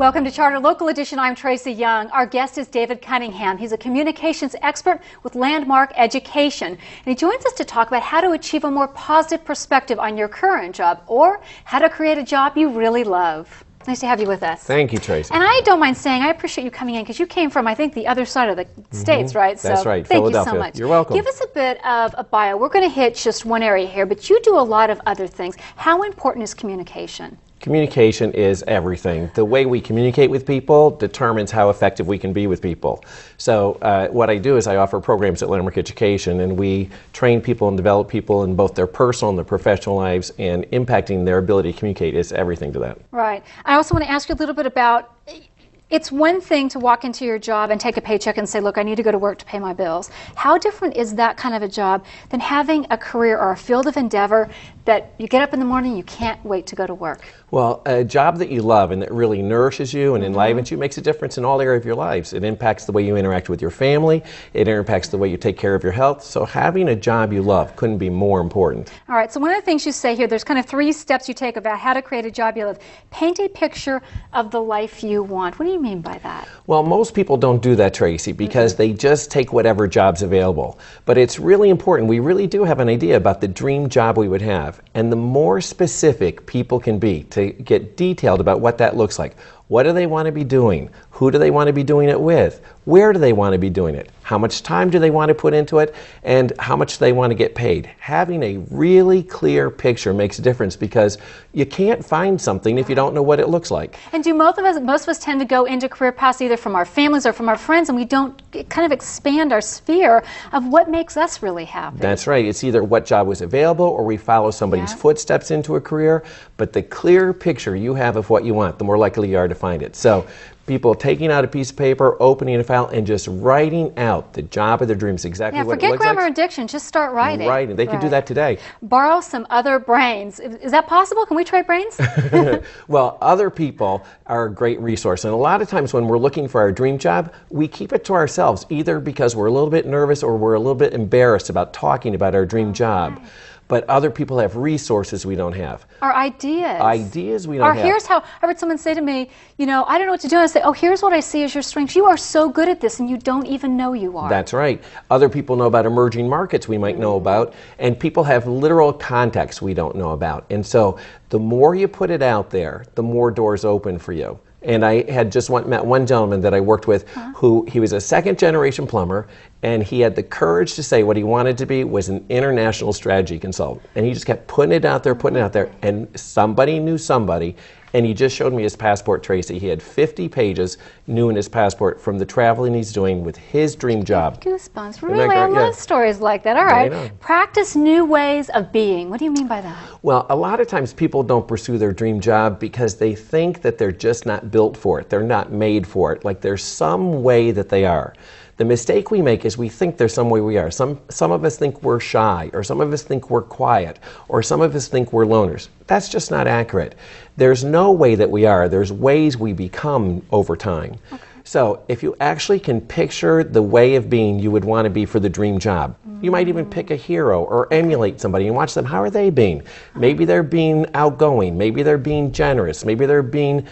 Welcome to Charter Local Edition. I'm Tracy Young. Our guest is David Cunningham. He's a communications expert with Landmark Education. And he joins us to talk about how to achieve a more positive perspective on your current job or how to create a job you really love. Nice to have you with us. Thank you, Tracy. And I don't mind saying, I appreciate you coming in because you came from, I think, the other side of the states, right? That's right, thank Philadelphia. you so much. You're welcome. Give us a bit of a bio. We're going to hit just one area here, but you do a lot of other things. How important is communication? Communication is everything. The way we communicate with people determines how effective we can be with people. So what I do is I offer programs at Landmark Education, and we train people and develop people in both their personal and their professional lives, and impacting their ability to communicate is everything to that. Right. I also want to ask you a little bit about, it's one thing to walk into your job and take a paycheck and say, look, I need to go to work to pay my bills. How different is that kind of a job than having a career or a field of endeavor that you get up in the morning, you can't wait to go to work? Well, a job that you love and that really nourishes you and enlivens you makes a difference in all areas of your lives. It impacts the way you interact with your family. It impacts the way you take care of your health. So having a job you love couldn't be more important. All right, so one of the things you say here, there's kind of 3 steps you take about how to create a job you love. Paint a picture of the life you want. What do you mean by that? Well, most people don't do that, Tracy, because they just take whatever job's available. But it's really important. We really do have an idea about the dream job we would have. And the more specific people can be to get detailed about what that looks like. What do they want to be doing? Who do they want to be doing it with? Where do they want to be doing it? How much time do they want to put into it? And how much do they want to get paid? Having a really clear picture makes a difference, because you can't find something if you don't know what it looks like. And do most of us tend to go into career paths either from our families or from our friends, and we don't kind of expand our sphere of what makes us really happy? That's right. It's either what job was available or we follow somebody's footsteps into a career. But the clearer picture you have of what you want, the more likely you are to find it. So people taking out a piece of paper, opening a file, and just writing out the job of their dreams, exactly what it looks like. Forget grammar and diction, just start writing. Writing. They can do that today. Borrow some other brains. Is that possible? Can we trade brains? Well, other people are a great resource. And a lot of times when we're looking for our dream job, we keep it to ourselves, either because we're a little bit nervous or we're a little bit embarrassed about talking about our dream job. But other people have resources we don't have. Our ideas. Ideas we don't have. Here's how, I heard someone say to me, you know, I don't know what to do. And I say, oh, here's what I see as your strengths. You are so good at this and you don't even know you are. That's right. Other people know about emerging markets we might know about, and people have literal contacts we don't know about. And so the more you put it out there, the more doors open for you. And I had just met one gentleman that I worked with who, he was a second-generation plumber, and he had the courage to say what he wanted to be was an international strategy consultant. And he just kept putting it out there, and somebody knew somebody. And he just showed me his passport, Tracy. He had 50 pages new in his passport from the traveling he's doing with his dream job. Goosebumps. Really, I love stories like that. All right. Practice new ways of being. What do you mean by that? Well, a lot of times people don't pursue their dream job because they think that they're just not built for it. They're not made for it. Like there's some way that they are. The mistake we make is we think there's some way we are. Some of us think we're shy, or some of us think we're quiet, or some of us think we're loners. That's just not accurate. There's no way that we are. There's ways we become over time. Okay. So if you actually can picture the way of being you would want to be for the dream job, you might even pick a hero or emulate somebody and watch them. How are they being? Maybe they're being outgoing. Maybe they're being generous. Maybe they're being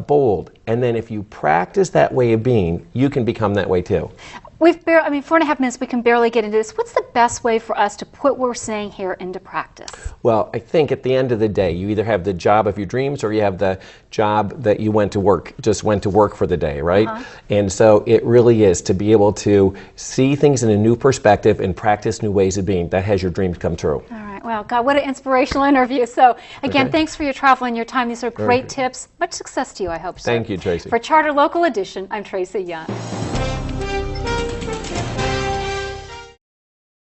bold. And then if you practice that way of being, you can become that way too. We've barely, 4.5 minutes, we can barely get into this. What's the best way for us to put what we're saying here into practice? Well, I think at the end of the day, you either have the job of your dreams or you have the job that you went to work for the day, right? And so it really is to be able to see things in a new perspective and practice new ways of being. That has your dreams come true. All right. Well, God, what an inspirational interview. So, again, thanks for your travel and your time. These are great tips. Much success to you, I hope so. Thank you, Tracy. For Charter Local Edition, I'm Tracy Young.